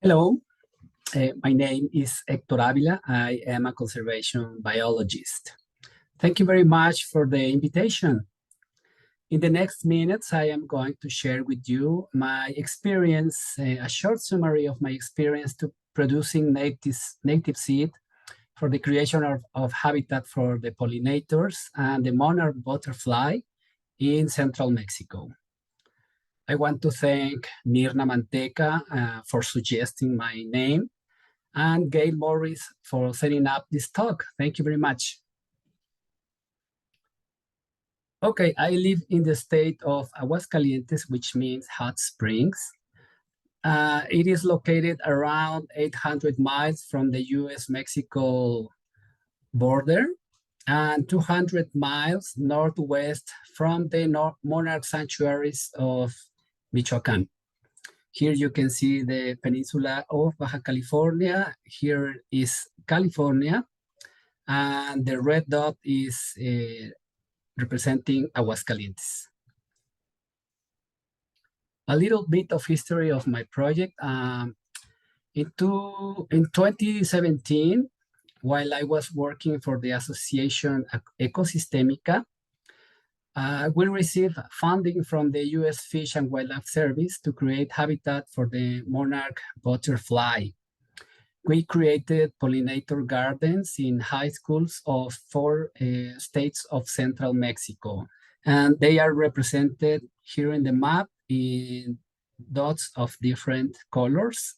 Hello, my name is Hector Avila. I am a conservation biologist. Thank you very much for the invitation. In the next minutes, I am going to share with you my experience, a short summary of my experience to producing native seed for the creation of habitat for the pollinators and the monarch butterfly in central Mexico. I want to thank Mirna Manteca for suggesting my name and Gail Morris for setting up this talk. Thank you very much. Okay, I live in the state of Aguascalientes, which means hot springs. It is located around 800 miles from the US-Mexico border and 200 miles northwest from the monarch sanctuaries of Michoacán. Here you can see the peninsula of Baja California. Here is California, and the red dot is representing Aguascalientes. A little bit of history of my project. In 2017, while I was working for the association Ecosistemica, we received funding from the U.S. Fish and Wildlife Service to create habitat for the monarch butterfly. We created pollinator gardens in high schools of 4 states of central Mexico, and they are represented here in the map in dots of different colors: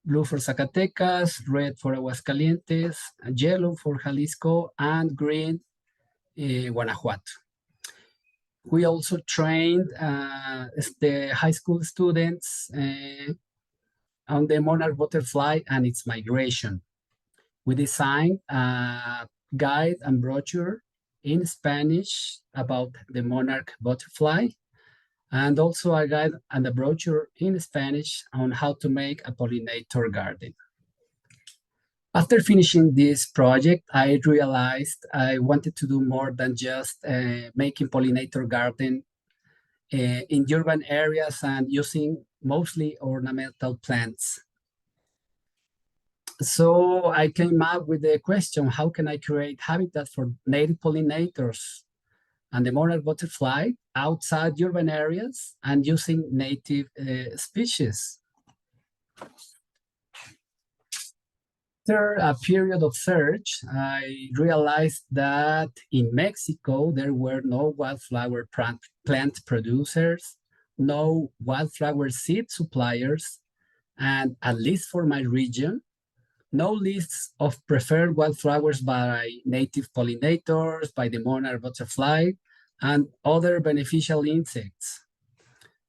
blue for Zacatecas, red for Aguascalientes, yellow for Jalisco, and green Guanajuato. We also trained the high school students on the monarch butterfly and its migration. We designed a guide and brochure in Spanish about the monarch butterfly, and also a guide and a brochure in Spanish on how to make a pollinator garden. After finishing this project, I realized I wanted to do more than just making pollinator garden in urban areas and using mostly ornamental plants. So I came up with the question, how can I create habitat for native pollinators and the monarch butterfly outside urban areas and using native species? After a period of search, I realized that in Mexico, there were no wildflower plant producers, no wildflower seed suppliers, and at least for my region, no lists of preferred wildflowers by native pollinators, by the monarch butterfly, and other beneficial insects.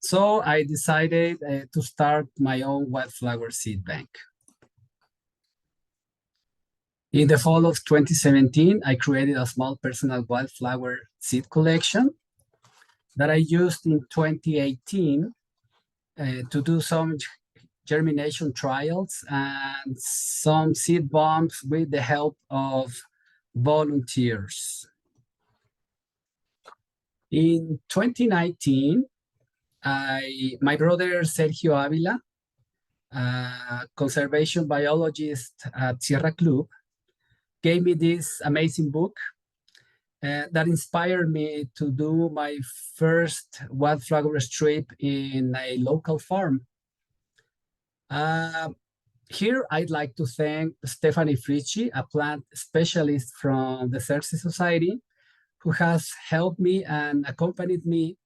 So I decided to start my own wildflower seed bank. In the fall of 2017, I created a small personal wildflower seed collection that I used in 2018 to do some germination trials and some seed bombs with the help of volunteers. In 2019, my brother Sergio Avila, a conservation biologist at Sierra Club, gave me this amazing book that inspired me to do my first wildflower strip in a local farm. Here, I'd like to thank Stephanie Fritschi, a plant specialist from the Xerces Society, who has helped me and accompanied me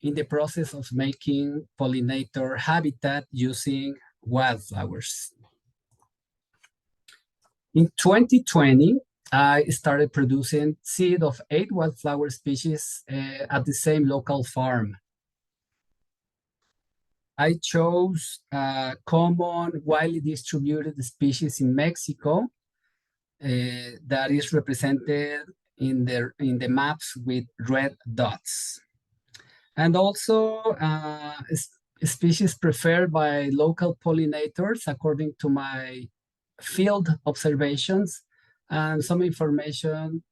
in the process of making pollinator habitat using wildflowers. In 2020, I started producing seed of 8 wildflower species at the same local farm. I chose common, widely distributed species in Mexico that is represented in the maps with red dots. And also species preferred by local pollinators according to my field observations and some information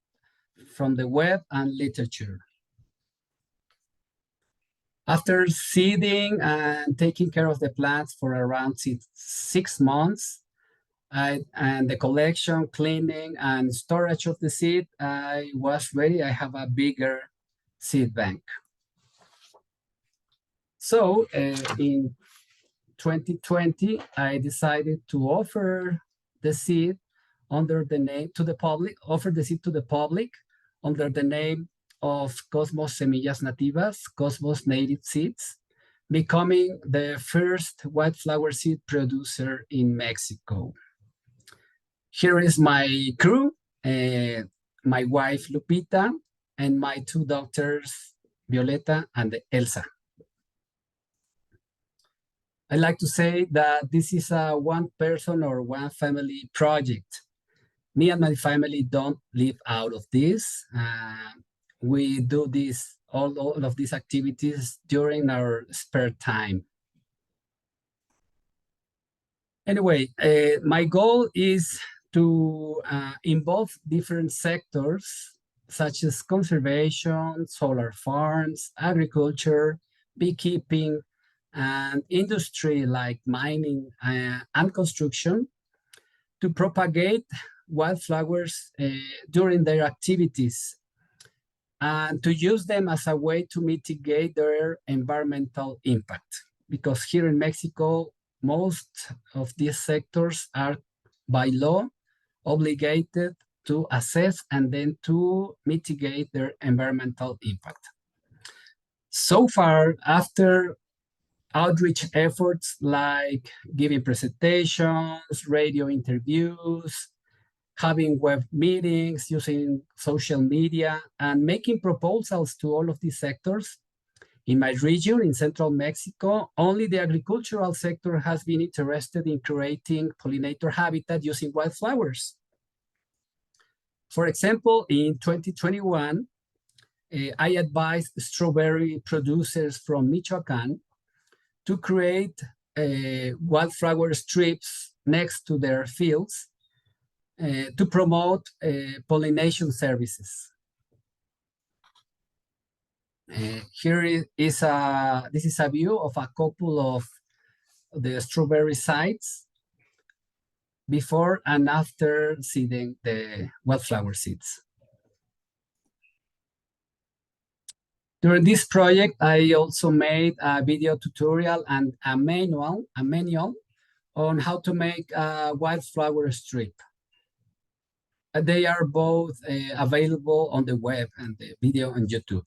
from the web and literature. After seeding and taking care of the plants for around 6 months, and the collection, cleaning, and storage of the seed, I was ready. I have a bigger seed bank. So in 2020, I decided to offer the seed under the name to the public, offer the seed to the public under the name of Cosmos Semillas Nativas, Cosmos Native Seeds, becoming the first wildflower seed producer in Mexico. Here is my crew, my wife Lupita, and my two daughters, Violeta and Elsa. I like to say that this is a one person or one family project. Me and my family don't live out of this. We do all of these activities during our spare time. Anyway, my goal is to involve different sectors such as conservation, solar farms, agriculture, beekeeping, and industry like mining and construction to propagate wildflowers during their activities and to use them as a way to mitigate their environmental impact. Because here in Mexico, most of these sectors are by law obligated to assess and then to mitigate their environmental impact. So far, after outreach efforts like giving presentations, radio interviews, having web meetings, using social media, and making proposals to all of these sectors, in my region, in central Mexico, only the agricultural sector has been interested in creating pollinator habitat using wildflowers. For example, in 2021, I advised strawberry producers from Michoacan to create wildflower strips next to their fields to promote pollination services. Here is this is a view of a couple of the strawberry sites before and after seeding the wildflower seeds. During this project, I also made a video tutorial and a manual on how to make a wildflower strip. They are both available on the web and the video on YouTube.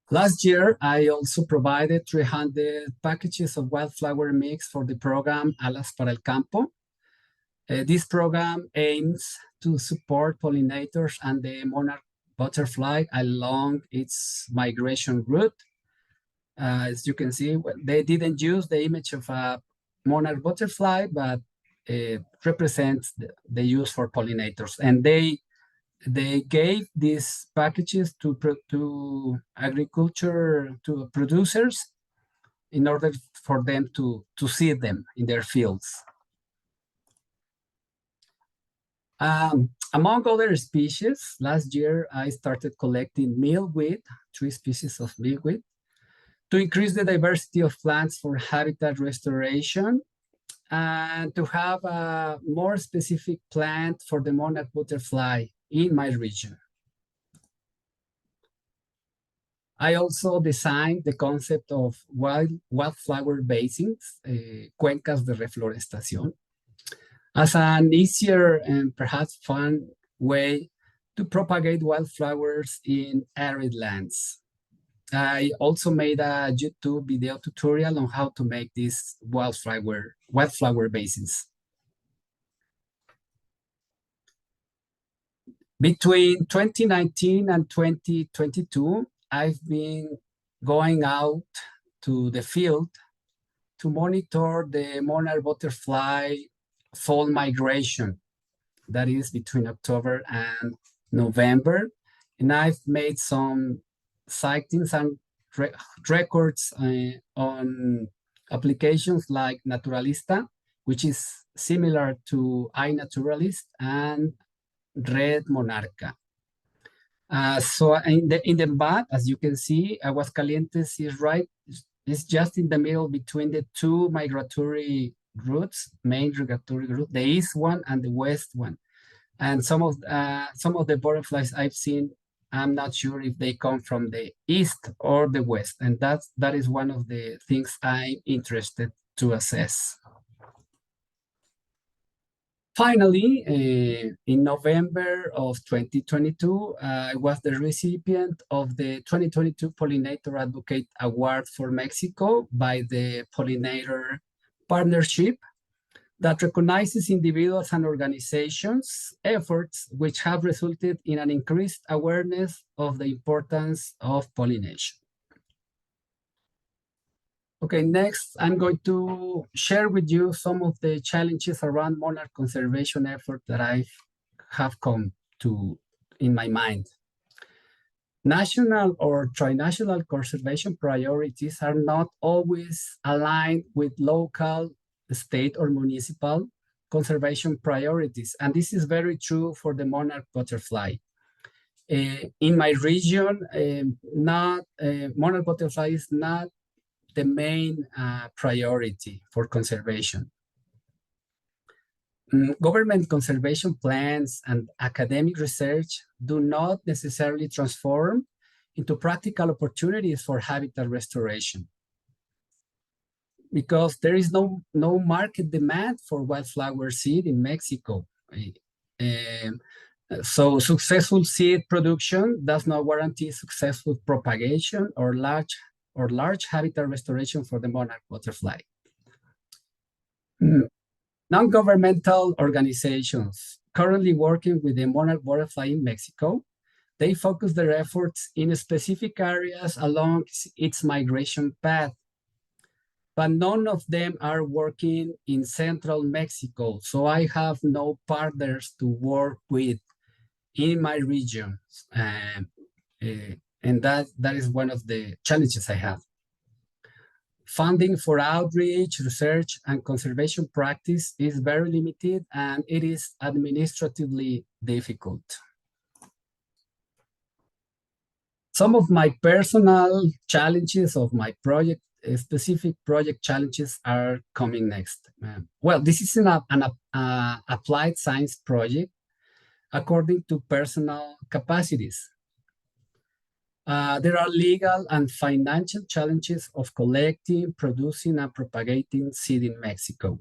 Last year, I also provided 300 packages of wildflower mix for the program Alas para el Campo. This program aims to support pollinators and the monarch butterfly along its migration route. As you can see, they didn't use the image of a monarch butterfly, but it represents the use for pollinators. And they gave these packages to agriculture, to producers, in order for them to seed them in their fields. Among other species, last year I started collecting milkweed, 3 species of milkweed, to increase the diversity of plants for habitat restoration and to have a more specific plant for the monarch butterfly in my region. I also designed the concept of wildflower basins, cuencas de reflorestación, as an easier and perhaps fun way to propagate wildflowers in arid lands. I also made a YouTube video tutorial on how to make these wildflower basins. Between 2019 and 2022, I've been going out to the field to monitor the monarch butterfly fall migration, that is between October and November. And I've made some sightings and records on applications like Naturalista, which is similar to iNaturalist, and Red Monarca. So in the map, as you can see, Aguascalientes is right. It's just in the middle between the two migratory routes, main migratory route, the east one and the west one. And some of the butterflies I've seen, I'm not sure if they come from the east or the west, and that is one of the things I'm interested to assess. Finally, in November of 2022, I was the recipient of the 2022 Pollinator Advocate Award for Mexico by the Pollinator Partnership that recognizes individuals and organizations' efforts which have resulted in an increased awareness of the importance of pollination. Okay, next, I'm going to share with you some of the challenges around monarch conservation effort that I have come to in my mind. National or trinational conservation priorities are not always aligned with local, state, or municipal conservation priorities. And this is very true for the monarch butterfly. In my region, monarch butterfly is not the main priority for conservation. Government conservation plans and academic research do not necessarily transform into practical opportunities for habitat restoration because there is no market demand for wildflower seed in Mexico. So successful seed production does not guarantee successful propagation or large habitat restoration for the monarch butterfly. Non-governmental organizations currently working with the monarch butterfly in Mexico, they focus their efforts in specific areas along its migration path, but none of them are working in central Mexico. So I have no partners to work with in my region. And that is one of the challenges I have. Funding for outreach, research, and conservation practice is very limited, and it is administratively difficult. Some of my personal challenges of my project, specific project challenges are coming next. Well, this is an applied science project according to personal capacities. There are legal and financial challenges of collecting, producing, and propagating seed in Mexico.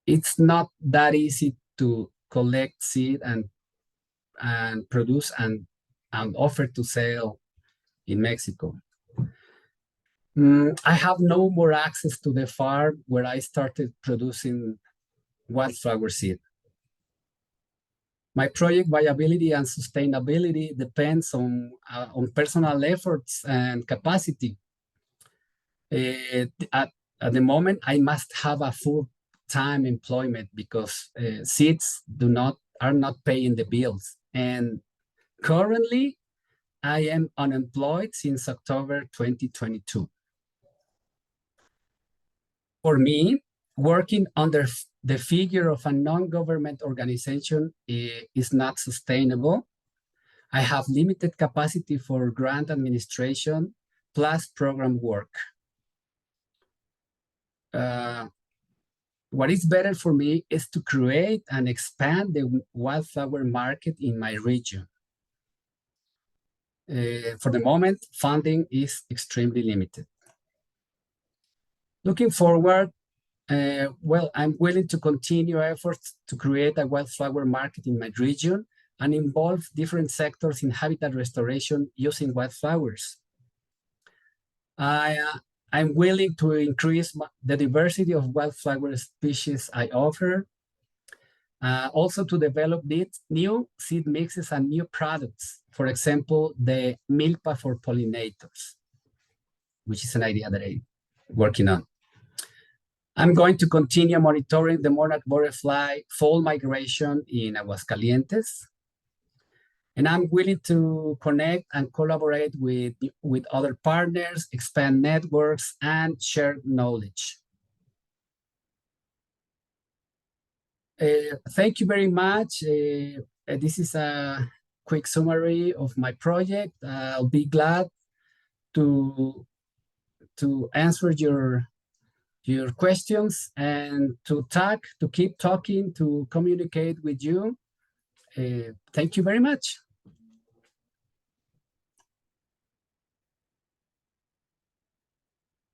It's not that easy to collect seed and produce and offer to sell in Mexico. I have no more access to the farm where I started producing wildflower seed. My project viability and sustainability depends on personal efforts and capacity. At the moment, I must have a full-time employment because seeds are not paying the bills. And currently, I am unemployed since October 2022. For me, working under the figure of a non-government organization is not sustainable. I have limited capacity for grant administration plus program work. What is better for me is to create and expand the wildflower market in my region. For the moment, funding is extremely limited. Looking forward, well, I'm willing to continue efforts to create a wildflower market in my region and involve different sectors in habitat restoration using wildflowers. I'm willing to increase the diversity of wildflower species I offer, also to develop new seed mixes and new products. For example, the milpa for pollinators, which is an idea that I'm working on. I'm going to continue monitoring the monarch butterfly fall migration in Aguascalientes. And I'm willing to connect and collaborate with other partners, expand networks, and share knowledge. Thank you very much. This is a quick summary of my project. I'll be glad to answer your questions and to keep talking, to communicate with you. Thank you very much.